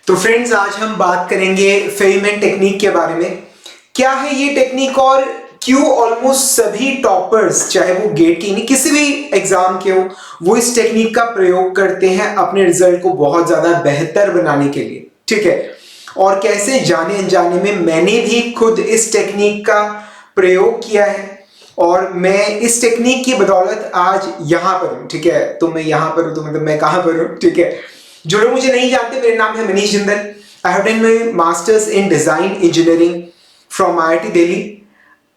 तो फ्रेंड्स, आज हम बात करेंगे फेलमेंट टेक्निक के बारे में। क्या है ये टेक्निक और क्यों ऑलमोस्ट सभी टॉपर्स, चाहे वो गेट की नहीं किसी भी एग्जाम के हो, वो इस टेक्निक का प्रयोग करते हैं अपने रिजल्ट को बहुत ज्यादा बेहतर बनाने के लिए। ठीक है, और कैसे जाने अनजाने में मैंने भी खुद इस टेक्निक का प्रयोग किया है और मैं इस टेक्निक की बदौलत आज यहाँ पर हूँ। ठीक है, तो मैं यहाँ पर हूँ तो मतलब मैं कहाँ पर हूँ। ठीक है, जो लोग मुझे नहीं जानते, मेरा नाम है Manish Jindal. I have done my masters in design engineering from IIT Delhi.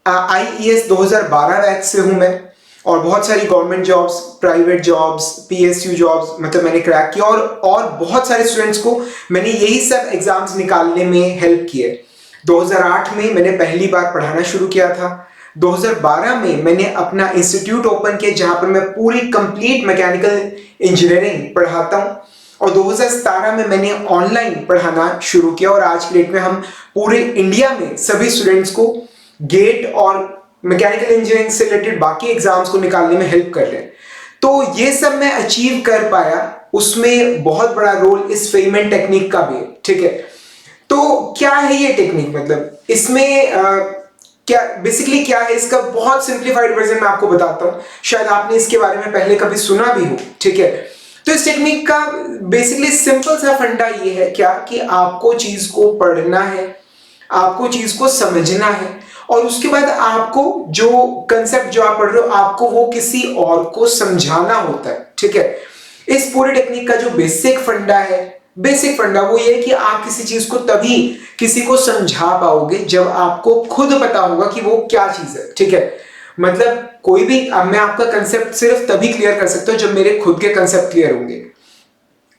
IES 2012 batch से हूं मैं, और बहुत सारी government jobs, private jobs, PSU jobs मतलब मैंने क्रैक किया, और बहुत सारे स्टूडेंट्स को मैंने यही सब एग्जाम्स निकालने में हेल्प किए। 2008 में मैंने पहली बार पढ़ाना शुरू किया था। 2012 में मैंने अपना इंस्टीट्यूट ओपन किया जहां पर मैं पूरी कंप्लीट मैकेनिकल इंजीनियरिंग पढ़ाता हूं, और 2017 में मैंने ऑनलाइन पढ़ाना शुरू किया। और आज की डेट में हम पूरे इंडिया में सभी स्टूडेंट्स को गेट और मैकेनिकल इंजीनियरिंग से रिलेटेड बाकी एग्जाम्स को निकालने में हेल्प कर रहे हैं। तो ये सब मैं अचीव कर पाया, उसमें बहुत बड़ा रोल इस फेलमेंट टेक्निक का भी है। ठीक है, तो क्या है ये टेक्निक, मतलब इसमें क्या बेसिकली क्या है, इसका बहुत सिंप्लीफाइड वर्जन मैं आपको बताता हूं। शायद आपने इसके बारे में पहले कभी सुना भी हो। ठीक है, तो इस टेक्निक का बेसिकली सिंपल सा फंडा ये है क्या कि आपको चीज को पढ़ना है, आपको चीज को समझना है, और उसके बाद आपको जो कंसेप्ट जो आप पढ़ रहे हो आपको वो किसी और को समझाना होता है। ठीक है, इस पूरे टेक्निक का जो बेसिक फंडा वो ये है कि आप किसी चीज को तभी किसी को समझा पाओगे जब आपको खुद पता होगा कि वो क्या चीज है। ठीक है, मतलब कोई भी, अब मैं आपका कंसेप्ट सिर्फ तभी क्लियर कर सकता हूं जब मेरे खुद के कंसेप्ट क्लियर होंगे।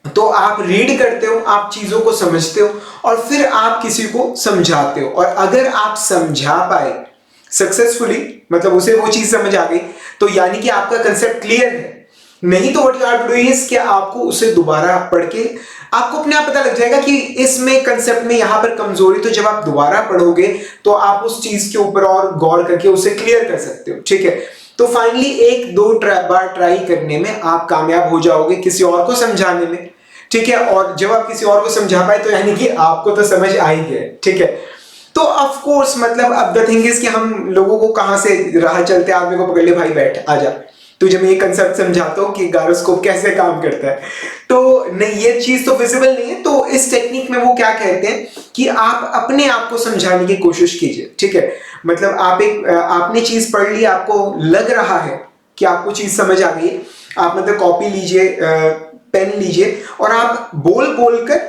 तो आप रीड करते हो, आप चीजों को समझते हो, और फिर आप किसी को समझाते हो, और अगर आप समझा पाए सक्सेसफुली, मतलब उसे वो चीज समझ आ गई, तो यानी कि आपका कंसेप्ट क्लियर है। नहीं तो what you are doing is कि आपको उसे दोबारा पढ़ के आपको अपने आप पता लग जाएगा कि इसमें कंसेप्ट में यहां पर कमजोरी, तो जब आप दोबारा पढ़ोगे तो आप उस चीज के ऊपर और गौर करके उसे क्लियर कर सकते हो। ठीक है, तो फाइनली एक दो बार ट्राई करने में आप कामयाब हो जाओगे किसी और को समझाने में। ठीक है, और जब आप किसी और को समझा पाए तो यानी कि आपको तो समझ आ ही गया। ठीक है, तो ऑफ कोर्स मतलब अब द थिंग इज कि हम लोगों को कहां से राह चलते आदमी को पकड़ ले, भाई बैठ आजा, तुझे मैं ये कंसेप्ट समझाता हूँ कि गायरोस्कोप कैसे काम करता है। तो नहीं, ये चीज तो विजिबल नहीं है। तो इस टेक्निक में वो क्या कहते हैं कि आप अपने आप को समझाने की कोशिश कीजिए। ठीक है, मतलब आपने चीज पढ़ ली, आपको लग रहा है कि आपको चीज समझ आ गई है, आप मतलब कॉपी लीजिए, पेन लीजिए, और आप बोल बोल कर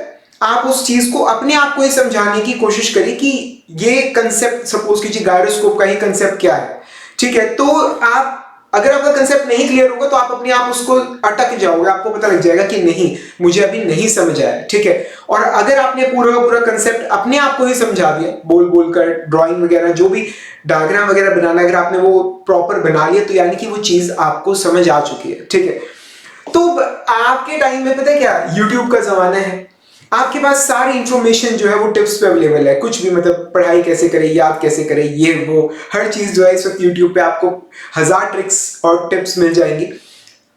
आप उस चीज को अपने आप को ही समझाने की कोशिश करिए कि ये कंसेप्ट, सपोज कीजिए गायरोस्कोप का ही कंसेप्ट क्या है। ठीक है, तो आप, अगर आपका कंसेप्ट नहीं क्लियर होगा तो आप अपने आप उसको अटक जाओगे, आपको पता लग जाएगा कि नहीं, मुझे अभी नहीं समझ आया। ठीक है, और अगर आपने पूरा पूरा कंसेप्ट अपने आप को ही समझा दिया, बोल बोल कर, ड्राइंग वगैरह, जो भी डायग्राम वगैरह बनाना, अगर आपने वो प्रॉपर बना लिया, तो यानी कि वो चीज आपको समझ आ चुकी है। ठीक है, तो आपके टाइम में पता है क्या, यूट्यूब का जमाना है, आपके पास सारी इंफॉर्मेशन जो है वो टिप्स पे अवेलेबल है। कुछ भी, मतलब पढ़ाई कैसे करें, याद कैसे करें, ये वो हर चीज जो है इस वक्त यूट्यूब पे आपको 1000 ट्रिक्स और टिप्स मिल जाएंगी।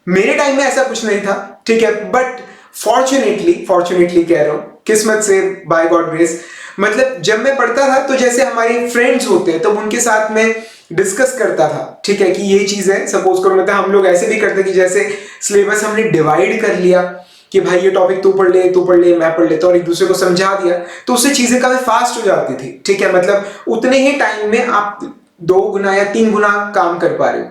मेरे टाइम में ऐसा कुछ नहीं था। ठीक है, बट फॉर्चुनेटली कह रहा हूं, किस्मत से, बाय गॉड ग्रेस, मतलब जब मैं पढ़ता था तो जैसे हमारे फ्रेंड्स होते हैं, तो उनके साथ में डिस्कस करता था। ठीक है, कि ये चीज है, सपोज करो, मतलब हम लोग ऐसे भी करते कि जैसे सिलेबस हमने डिवाइड कर लिया कि भाई ये टॉपिक तू पढ़ ले, मैं पढ़ लेता, और एक दूसरे को समझा दिया, तो उससे चीजें काफी फास्ट हो जाती थी। ठीक है, मतलब उतने ही टाइम में आप 2 गुना या 3 गुना काम कर पा रहे हो।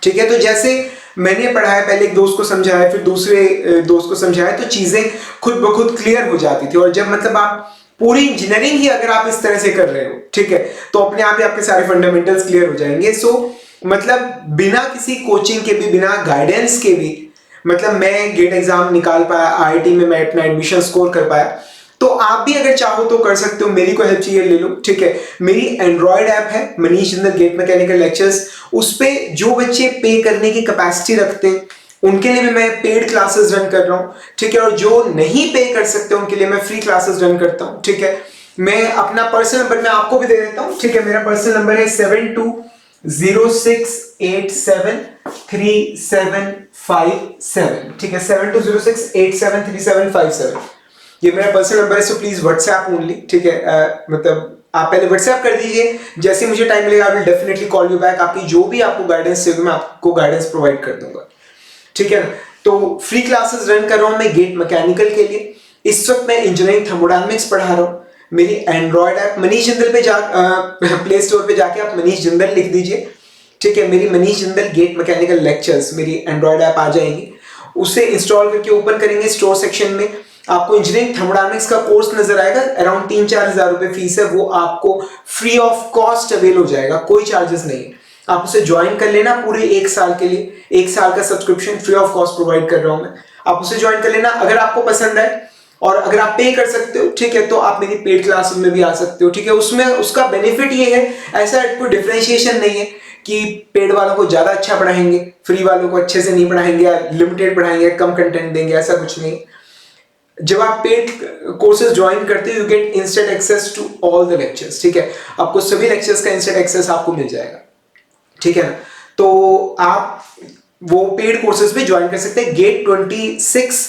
ठीक है, तो जैसे मैंने पढ़ाया, पहले एक दोस्त को समझाया, फिर दूसरे दोस्त को समझाया, तो चीजें खुद ब खुद क्लियर हो जाती थी। और जब मतलब आप पूरी इंजीनियरिंग ही अगर आप इस तरह से कर रहे हो, ठीक है, तो अपने आप ही आपके सारे फंडामेंटल्स क्लियर हो जाएंगे। सो मतलब बिना किसी कोचिंग के भी, बिना गाइडेंस के भी, मतलब मैं गेट एग्जाम निकाल पाया, आईआईटी में मैं अपना एडमिशन स्कोर कर पाया। तो आप भी अगर चाहो तो कर सकते हो, मेरी कोई हेल्प चाहिए ले लो। ठीक है, मेरी एंड्रॉयड ऐप है Manish Jindal GATE mechanical lectures, उस पे जो बच्चे पे करने की कैपेसिटी रखते हैं उनके लिए भी मैं पेड क्लासेस रन कर रहा हूँ। ठीक है, और जो नहीं पे कर सकते उनके लिए मैं फ्री क्लासेस रन करता हूँ। ठीक है, मैं अपना पर्सनल नंबर मैं आपको भी दे देता हूँ। ठीक है, मेरा पर्सनल नंबर है 7206873757। ठीक है, 7206873757। ये मेरा पर्सनल नंबर है, सो प्लीज व्हाट्सएप ओनली, ठीक है। मतलब आप पहले व्हाट्सएप कर दीजिए, जैसे मुझे टाइम लगेगा I will definitely call you back. आपकी जो भी आपको गाइडेंस चाहिए मैं आपको गाइडेंस प्रोवाइड कर दूंगा, ठीक है ना। तो फ्री क्लासेस रन कर रहा हूं मैं गेट मैकेनिकल के लिए। इस वक्त मैं इंजीनियरिंग थर्मोडायनामिक्स पढ़ा रहा हूं। मेरी एंड्रॉयड ऐप मनीष जिंदल पे प्ले स्टोर पे जाके आप मनीष जिंदल लिख दीजिए, ठीक है। मेरी Manish Jindal GATE mechanical lectures मेरी एंड्रॉयड ऐप आ जाएंगी, उसे इंस्टॉल करके ओपन करेंगे। स्टोर सेक्शन में आपको इंजीनियरिंग थर्मोडायनामिक्स का कोर्स नजर आएगा, अराउंड 3-4 हजार रुपए फीस है, वो आपको फ्री ऑफ कॉस्ट अवेल हो जाएगा, कोई चार्जेस नहीं है। आप उसे ज्वाइन कर लेना पूरे 1 साल के लिए, 1 साल का subscription free of cost provide कर रहा हूं मैं। आप उसे ज्वाइन कर लेना, अगर आपको पसंद है और अगर आप पे कर सकते हो, ठीक है, तो आप मेरी पेड क्लासेस में भी आ सकते हो, ठीक है। उसमें उसका बेनिफिट ये है, ऐसा कोई डिफरेंशिएशन नहीं है कि पेड वालों को ज्यादा अच्छा पढ़ाएंगे, फ्री वालों को अच्छे से नहीं पढ़ाएंगे या लिमिटेड पढ़ाएंगे, कम कंटेंट देंगे, ऐसा कुछ नहीं। जब आप पेड कोर्सेज ज्वाइन करते हो you get instant access to all the lectures, ठीक है। आपको सभी लेक्चर्स का इंस्टेंट एक्सेस आपको मिल जाएगा, ठीक है ना। तो आप वो पेड कोर्सेज भी ज्वाइन कर सकते हैं, गेट 26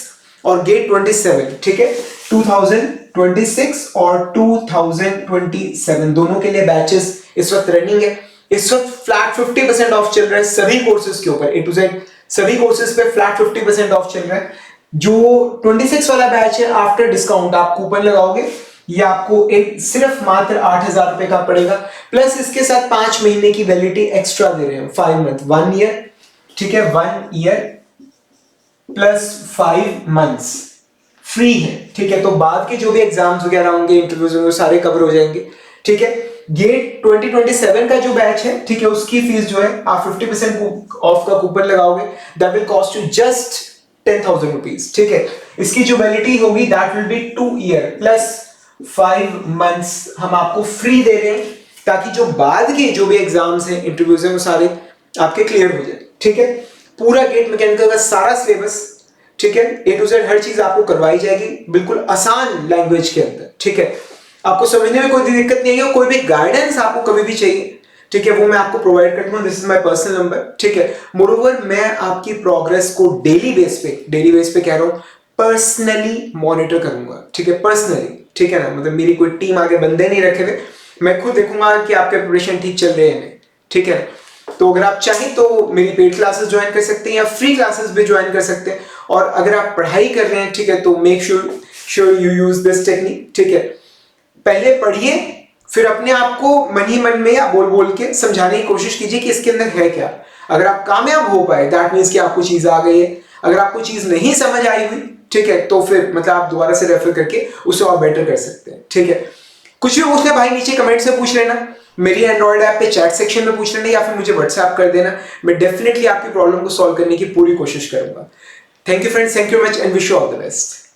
और गेट 27, ठीक है। 2026 और 2027 दोनों के लिए बैचेस इस वक्त रनिंग है। इस वक्त फ्लैट 50% ऑफ चल रहा है सभी कोर्सेज के ऊपर, A to Z सभी कोर्सेज पे फ्लैट 50% ऑफ चल रहा है। जो 26 वाला बैच है आफ्टर डिस्काउंट आप कूपन लगाओगे, ये आपको एक सिर्फ मात्र 8,000 रुपए का पड़ेगा, प्लस इसके साथ 5 महीने की वैलिडिटी एक्स्ट्रा दे रहे हैं, 5 मंथ, 1 ईयर, ठीक है। 1 ईयर प्लस 5 मंथ्स फ्री है, ठीक है। तो बाद के जो भी एग्जाम्स वगैरह होंगे, इंटरव्यूज होंगे, सारे कवर हो जाएंगे, ठीक है। गेट 2027 का जो बैच है, ठीक है, उसकी फीस जो है आप 50% ऑफ का कूपन लगाओगे, that will cost you just 10,000 rupees, ठीक है। इसकी जो वैलिडिटी होगी that will be 2 year plus 5 months हम आपको फ्री दे रहे हैं, ताकि जो बाद के जो भी एग्जाम्स हैं, इंटरव्यूज हैं, वो सारे आपके क्लियर हो जाए, ठीक है। पूरा गेट मैकेनिकल का सारा सिलेबस, ठीक है, A to Z हर चीज आपको करवाई जाएगी बिल्कुल आसान लैंग्वेज के अंदर, ठीक है। आपको समझने में कोई दिक्कत नहीं है, कोई भी गाइडेंस आपको कभी भी चाहिए, ठीक है, वो मैं आपको प्रोवाइड कर दूंगा। This is my personal number, ठीक है। मोरओवर मैं आपकी प्रोग्रेस को डेली बेस पे कह रहा हूं, पर्सनली मॉनिटर करूंगा, ठीक है, पर्सनली, ठीक है ना। मतलब मेरी कोई टीम आगे बंदे नहीं रखे हुए, मैं खुद देखूंगा कि आपके प्रिपरेशन ठीक चल रहे हैं, ठीक है। तो अगर आप चाहें तो मेरी पेड क्लासेस ज्वाइन कर सकते हैं या फ्री क्लासेस भी ज्वाइन कर सकते हैं। और अगर आप पढ़ाई कर रहे हैं, ठीक है, तो make sure you use this technique, ठीक है। पहले पढ़िए, फिर अपने आप को मन ही मन में या बोल बोल के समझाने की कोशिश कीजिए कि इसके अंदर है क्या। अगर आप कामयाब हो पाए दैट मीन्स कि आपको चीज आ गई है। अगर आपको चीज नहीं समझ आई हुई, ठीक है, तो फिर मतलब आप दोबारा से रेफर करके उसे और बेटर कर सकते हैं, ठीक है। कुछ भी पूछना भाई नीचे कमेंट से पूछ लेना, मेरी एंड्रॉइड ऐप पे चैट सेक्शन में पूछ लेना, या फिर मुझे व्हाट्सएप कर देना। मैं डेफिनेटली आपकी प्रॉब्लम को सॉल्व करने की पूरी कोशिश करूंगा। Thank you friends, thank you much and wish you all the best.